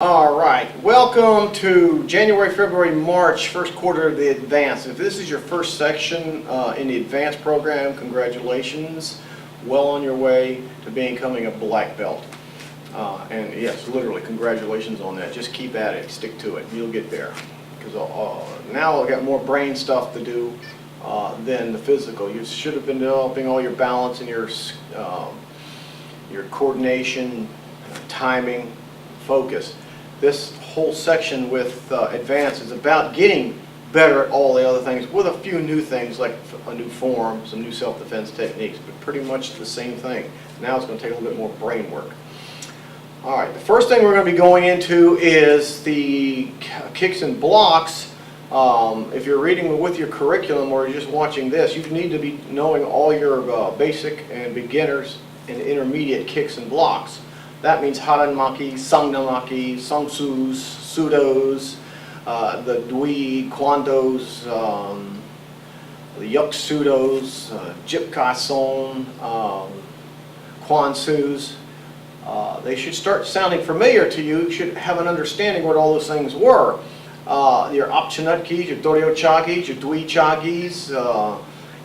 All right, welcome to January, February, March, first quarter of the advanced. If this is your first section in the advanced program, congratulations. Well on your way to becoming a black belt. And yes, literally, congratulations on that. Just keep at it, stick to it, you'll get there. Because now I've got more brain stuff to do than the physical. You should have been developing all your balance and your coordination, timing, focus. This whole section with advanced is about getting better at all the other things with a few new things like a new form, some new self-defense techniques, but pretty much the same thing. Now it's going to take a little bit more brain work. All right, the first thing we're going to be going into is the kicks and blocks. If you're reading with your curriculum or you're just watching this, you need to be knowing all your basic and beginners and intermediate kicks and blocks. That means haranmaki, sangnamaki, songsus, sudos, the dui, kwandos, the yuksudos, jipkason, kwansus. They should start sounding familiar to you. You should have an understanding what all those things were. Your apchanutkis, your doryochagis, your dui-chagis,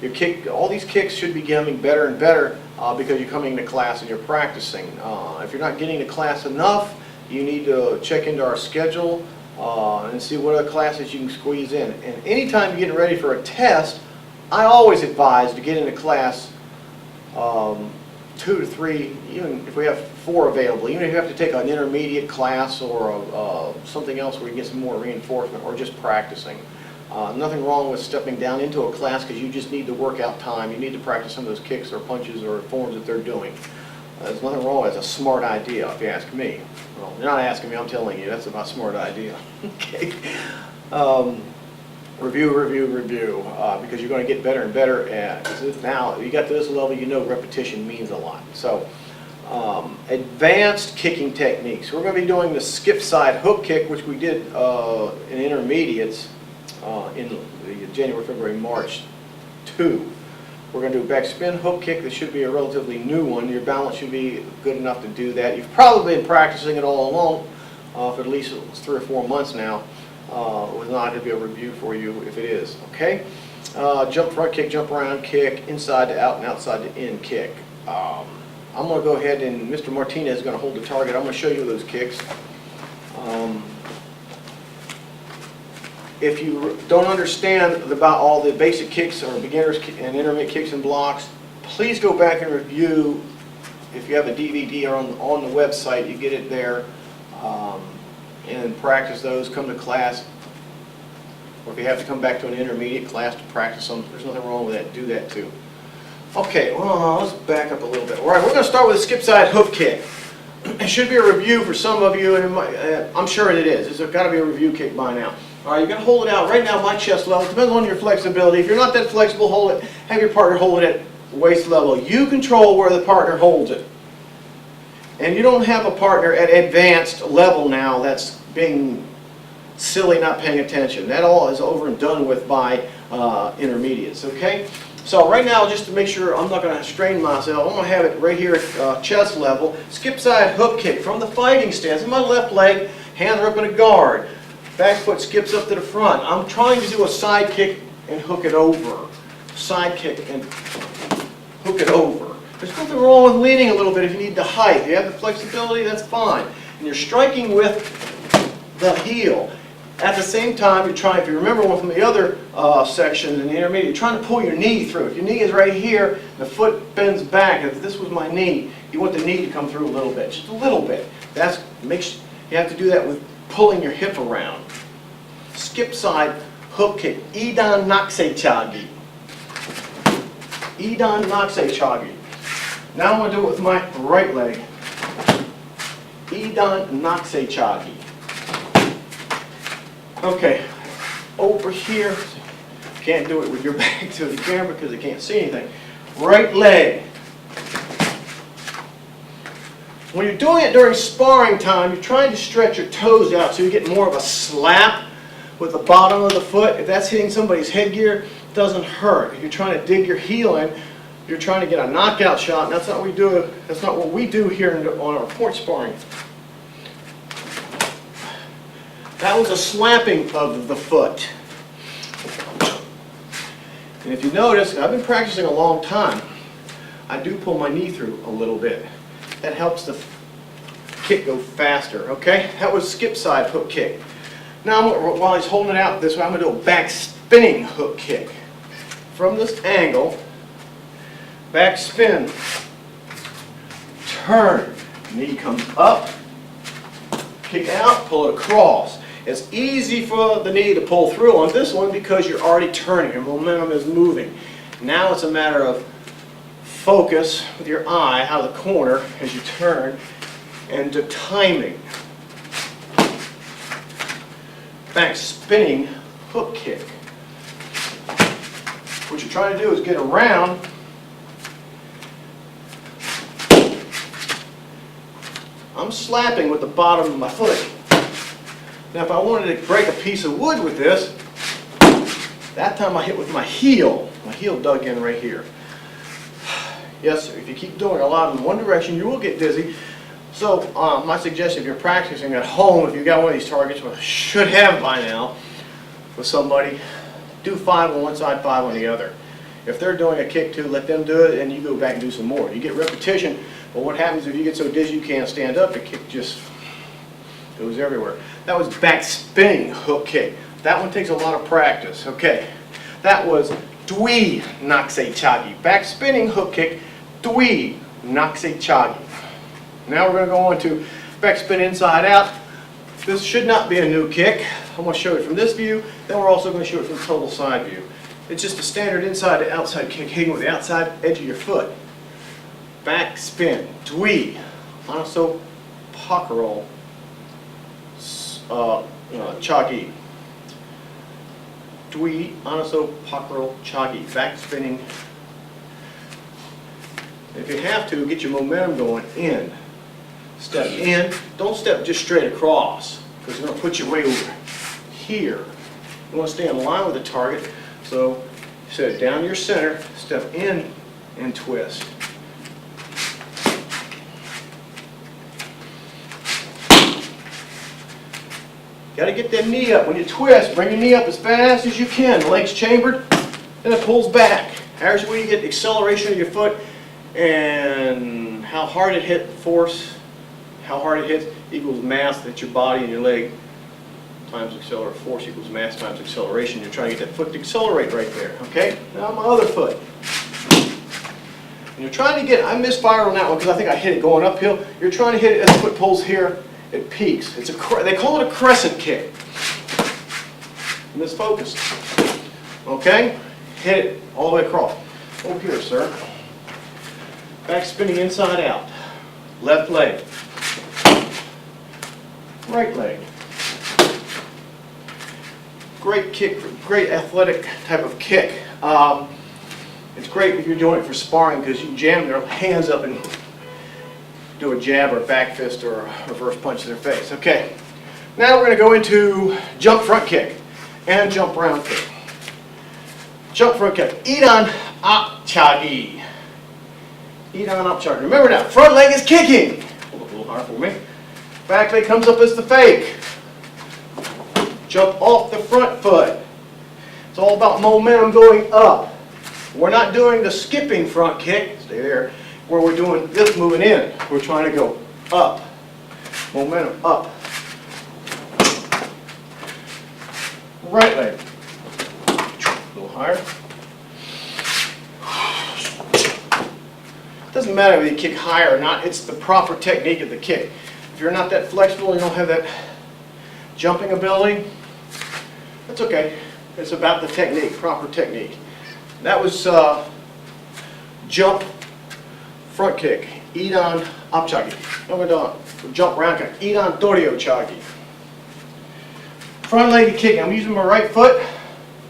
your kick, all these kicks should be getting better and better because you're coming to class and you're practicing. If you're not getting to class enough, you need to check into our schedule and see what other classes you can squeeze in. And anytime you're getting ready for a test, I always advise to get into class 2 to 3, even if we have 4 available. Even if you have to take an intermediate class or something else where you get some more reinforcement or just practicing. Nothing wrong with stepping down into a class because you just need the workout time. You need to practice some of those kicks or punches or forms that they're doing. There's nothing wrong with it. It's a smart idea if you ask me. Well, you're not asking me, I'm telling you. That's a smart idea. Okay. Review, because you're going to get better and better at it. Now, you got to this level, you know repetition means a lot. So, advanced kicking techniques. We're going to be doing the skip side hook kick, which we did in intermediates. In the January, February, March 2. We're going to do a back spin hook kick. This should be a relatively new one. Your balance should be good enough to do that. You've probably been practicing it all along for at least 3 or 4 months now. It was not going to be a review for you if it is. Okay? Jump front kick, jump around kick, inside to out and outside to in kick. I'm going to go ahead and Mr. Martinez is going to hold the target. I'm going to show you those kicks. If you don't understand about all the basic kicks or beginners and intermediate kicks and blocks, please go back and review. If you have a DVD or on the website, you get it there, and practice those. Come to class, or if you have to come back to an intermediate class to practice them, there's nothing wrong with that. Do that too. Okay, well, let's back up a little bit. All right, we're going to start with a skip side hook kick. It should be a review for some of you, and I'm sure it is. It's got to be a review kick by now. All right, you're going to hold it out right now my chest level. It depends on your flexibility. If you're not that flexible, hold it. Have your partner hold it at waist level. You control where the partner holds it. And you don't have a partner at advanced level now that's being silly, not paying attention. That all is over and done with by intermediates, okay? So right now, just to make sure I'm not going to strain myself, I'm going to have it right here at chest level. Skip side hook kick from the fighting stance. In my left leg, hands are up in a guard. Back foot skips up to the front. I'm trying to do a side kick and hook it over. Side kick and hook it over. There's nothing wrong with leaning a little bit if you need the height. If you have the flexibility, that's fine. And you're striking with the heel. At the same time, you're trying, if you remember one from the other section in the intermediate, you're trying to pull your knee through. If your knee is right here, the foot bends back. If this was my knee, you want the knee to come through a little bit, just a little bit. You have to do that with pulling your hip around. Skip side hook kick. Idan nakse chagi. Idan nakse chagi. Now I'm going to do it with my right leg. Idan nakse chagi. Okay, over here. Can't do it with your back to the camera because I can't see anything. Right leg. When you're doing it during sparring time, you're trying to stretch your toes out so you get more of a slap with the bottom of the foot. If that's hitting somebody's headgear, it doesn't hurt. If you're trying to dig your heel in, you're trying to get a knockout shot. And that's not what we do. That's not what we do here on our point sparring. That was a slapping of the foot. And if you notice, I've been practicing a long time. I do pull my knee through a little bit. That helps the kick go faster, okay? That was skip side hook kick. Now, while he's holding it out this way, I'm going to do a back spinning hook kick. From this angle, back spin, turn, knee comes up, kick out, pull it across. It's easy for the knee to pull through on this one because you're already turning. Your momentum is moving. Now it's a matter of focus with your eye out of the corner as you turn and to timing. Back spinning hook kick. What you're trying to do is get around I'm slapping with the bottom of my foot. Now if I wanted to break a piece of wood with this, that time I hit with my heel. My heel dug in right here. Yes, sir, if you keep doing a lot in one direction, you will get dizzy. So my suggestion, if you're practicing at home, if you've got one of these targets, which you should have by now, with somebody, do 5 on one side, 5 on the other. If they're doing a kick too, let them do it, and you go back and do some more. You get repetition, but what happens if you get so dizzy you can't stand up, the kick just goes everywhere. That was back spinning hook kick. That one takes a lot of practice. Okay, that was dwi nakse chagi. Back spinning hook kick, dwi nakse chagi. Now we're going to go on to back spin inside out. This should not be a new kick. I'm going to show it from this view, then we're also going to show it from total side view. It's just a standard inside to outside kick, hitting with the outside edge of your foot. Back spin, dwi, anaso pakaro, chagi. Dwi, anaso pakaro, chagi. Back spinning. If you have to, get your momentum going in. Step in, don't step just straight across, because it's going to put you way over here. You want to stay in line with the target, so set it down your center, step in and twist. Got to get that knee up. When you twist, bring your knee up as fast as you can. The leg's chambered, and it pulls back. There's where you get acceleration of your foot and how hard it hit, force, how hard it hits equals mass that your body and your leg times acceleration. Force equals mass times acceleration. You're trying to get that foot to accelerate right there. Okay? Now my other foot. And you're trying to get, I misfired on that one because I think I hit it going uphill. You're trying to hit it as the foot pulls here, it peaks. It's a, they call it a crescent kick. Misfocused. Okay? Hit it all the way across. Over here, sir. Back spinning inside out. Left leg. Right leg. Great kick, great athletic type of kick. It's great if you're doing it for sparring because you can jam their hands up and do a jab or a back fist or a reverse punch to their face. Okay, now we're going to go into jump front kick and jump round kick. Jump front kick. Idan apchagi. Idan apchagi. Remember now, front leg is kicking. Hold up a little hard for me. Back leg comes up as the fake. Jump off the front foot. It's all about momentum going up. We're not doing the skipping front kick, stay there, where we're doing this moving in. We're trying to go up. Momentum up. Right leg. A little higher. It doesn't matter whether you kick higher or not, it's the proper technique of the kick. If you're not that flexible, you don't have that jumping ability, that's okay. It's about the technique, proper technique. That was jump front kick, Idan apchagi. Now we're done. Jump round kick, Idan torio chagi. Front leg kick, I'm using my right foot.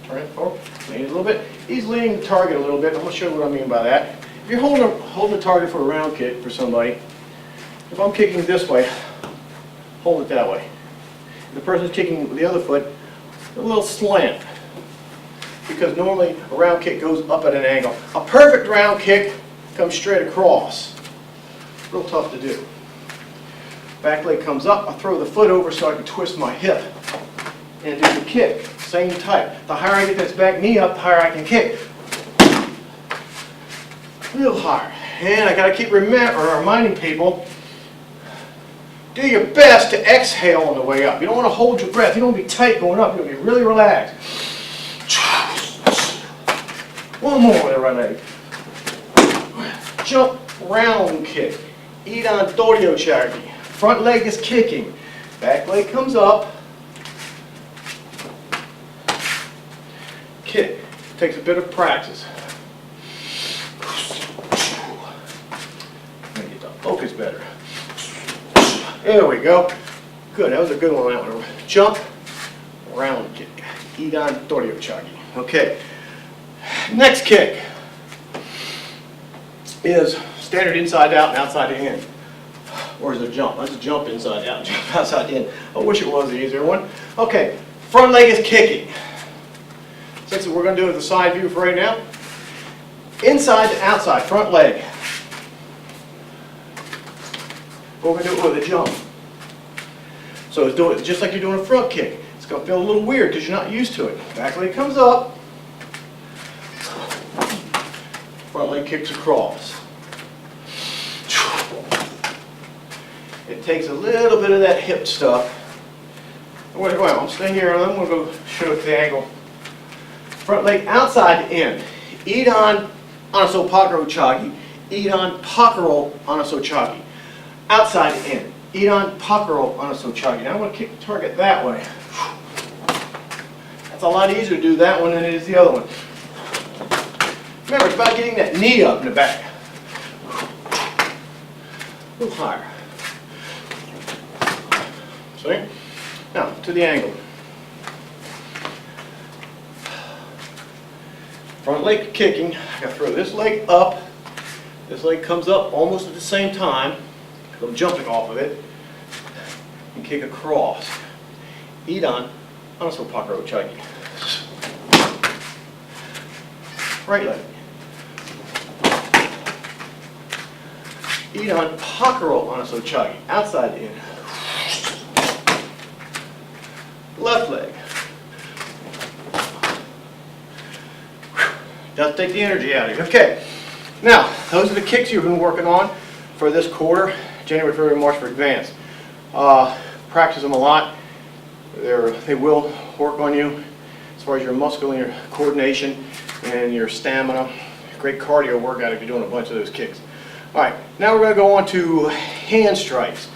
Turn it forward, lean it a little bit. He's leaning the target a little bit. I'm going to show you what I mean by that. If you're holding the target for a round kick for somebody, if I'm kicking this way, hold it that way. If the person's kicking with the other foot, a little slant. Because normally a round kick goes up at an angle. A perfect round kick comes straight across. Real tough to do. Back leg comes up, I throw the foot over so I can twist my hip. and do the kick. Same type. The higher I get this back knee up, the higher I can kick. Real hard. And I got to keep reminding people, do your best to exhale on the way up. You don't want to hold your breath. You don't want to be tight going up. You want to be really relaxed. One more with the right leg. Jump, round kick. AdvJFM1 Front leg is kicking. Back leg comes up. Kick. Takes a bit of practice. Let me get the focus better. There we go. Good. That was a good one. That one. Jump, round kick. AdvJFM1. Okay. Next kick is standard inside out and outside to in. Or is it a jump? That's a jump inside out, jump outside in. I wish it was the easier one. Okay, front leg is kicking. Since we're going to do it with the side view for right now. Inside to outside, front leg. We're going to do it with a jump. So it's doing it just like you're doing a front kick. It's going to feel a little weird because you're not used to it. Back leg comes up. Front leg kicks across. It takes a little bit of that hip stuff. Well, I'm staying here and I'm going to go show it the angle. Front leg outside to in. AdvJFM1 AdvJFM1 outside to in. AdvJFM1 Now I'm going to kick the target that way. That's a lot easier to do that one than it is the other one. Remember, it's about getting that knee up in the back. A little higher. See? Now, to the angle. Front leg kicking. I got to throw this leg up. This leg comes up almost at the same time. I'm jumping off of it. And kick across. AdvJFM1 Right leg. AdvJFM1 outside in. Left leg. Does take the energy out of you. Okay. Now, those are the kicks you've been working on for this quarter, January, February, March for advance. Practice them a lot. They will work on you as far as your muscle and your coordination and your stamina. Great cardio workout if you're doing a bunch of those kicks. All right, now we're going to go on to hand strikes.